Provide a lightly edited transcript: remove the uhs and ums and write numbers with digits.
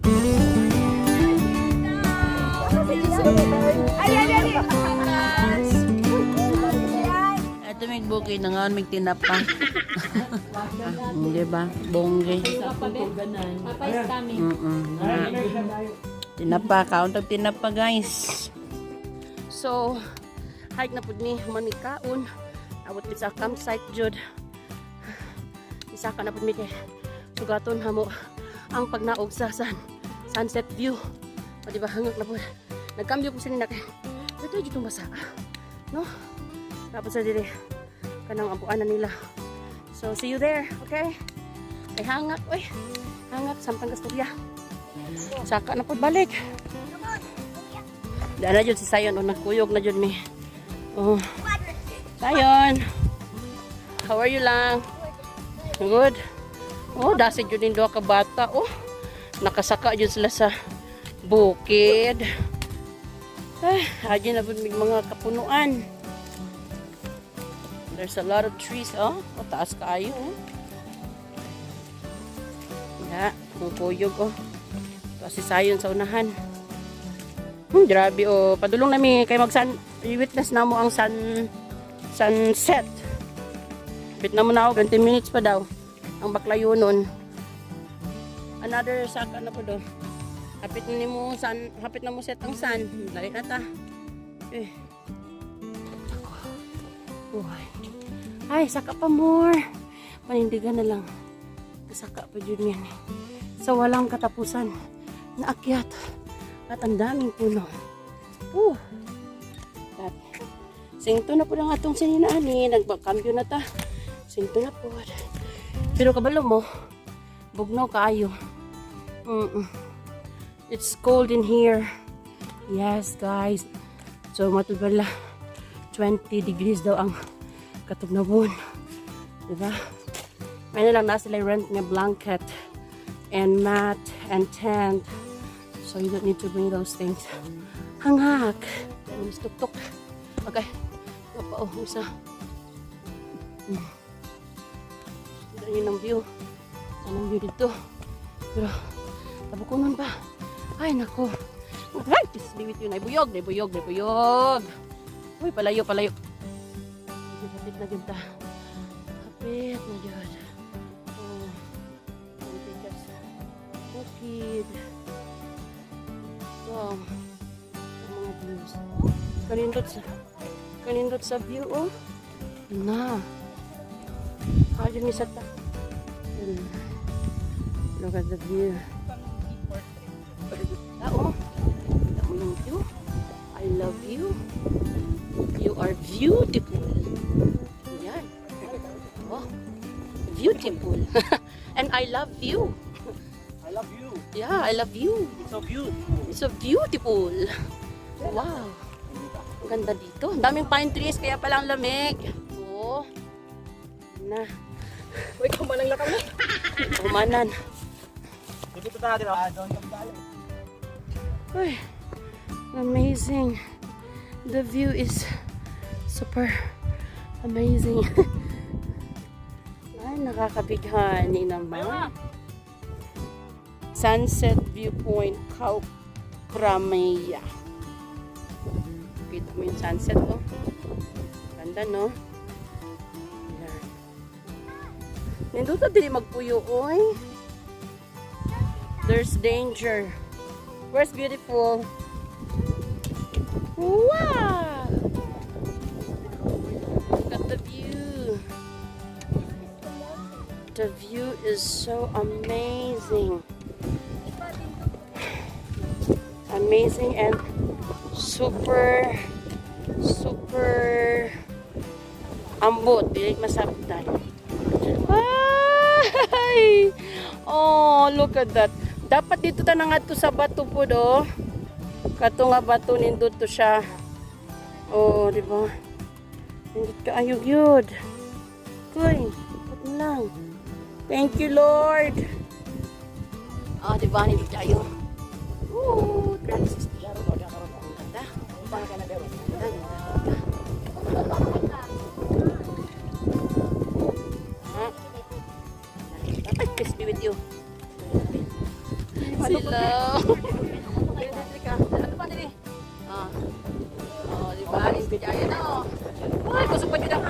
Ito may bukid na nga, may tinapa. Di ba? Bongge. Papayas kami. Tinapa, count of tinapa guys. So, hike na po ni manikaon. Abot sa campsite jud. Isa ka na po mi kay sugaton hamo ang pagnaog sa sunset view. O diba, hangak na po. Nagkambyo po sila na kay ito yung itong basa. No? Tapos sa dire, kanang ampuanan nila. So, see you there. Okay? Ay hangak. Uy, hangak. Samtang gasturya. Saka na po balik. Daan na dyan si Sayon. O, nagkuyog na dyan mi. Oh. Sayon. How are you lang? Good. Oh, dasit yun yung ka bata. Oh, nakasaka yun sila sa bukid. Ay, hadyan na po mga kapunuan. There's a lot of trees. Oh, mataas kaayo. Oh. Yeah, kuyog. Oh. Kasi sayon sa unahan. Grabe. Oh, padulong namin kay witness na mo ang sunset. Bit na mo na ako, 20 minutes pa daw. Ang baklayo nun. Another saka na po do. Hapit na mo set ang sun. Dali na ta. Eh. Uy. Ay, saka pa more. Panindigan na lang. Saka pa dyan yan. Sa walang katapusan. Naakyat. At ang daming puno. At singto na po ng atong sininaan. Nagpakambyo na ta. Singto na po. Pero kabalo mo, bugnaw kaayo. It's cold in here. Yes, guys. So, matubala. 20 degrees daw ang katugnawon. Diba? May na lang na sila rent nga blanket and mat and tent. So, you don't need to bring those things. Hangak. Yan, mas tuk-tuk. Okay. Napao, isa. Yun ang view. Anong view dito. Pero, tabukunan pa. Ay, nako. Ay, disliwit yun. Ay, buyog. Uy, palayo. Hapit na dyan ta. Hapit na dyan. Oh. Mantikas. Bukid. Wow. Ang mga views. Kanindot sa view, oh. Na. Ayun ni Sata. Look at the view. Tao. Tao ng view. I love you. You are beautiful. Yan. Oh. Beautiful. And I love you. I love you. Yeah, I love you. It's so beautiful. It's so beautiful. Wow. Ang ganda dito. Ang daming pine trees kaya palang lamig. Oh. Na. Uy, kumalang na kami. Kumanan. Dito natin doon tayo. Uy. Amazing. The view is super amazing. Ay, nakakabighani naman. Sunset Viewpoint, Caucramea. Kita mo yung sunset, oh. Ganda, no? Yan. Nindot na din magpuyo, oy. There's danger. Where's beautiful? Wow! Look at the view. The view is so amazing. Amazing and super ambot. Dili masabtan. Ay! Oh, look at that. Dapat dito ta na nga to sa bato po do. Kato nga bato nindot to siya. Oh, di ba? Nindot ka ayog yun. Kuy, bato lang. Thank you, Lord. Ah, di ba? Nindot ka ayog. Ooh, Francis. Ganda. Ay, peace be with you. sila. Ano pa nili? Ah. Oh, di ba? Alis ka dyan. Ay, kusog pa dyan ako.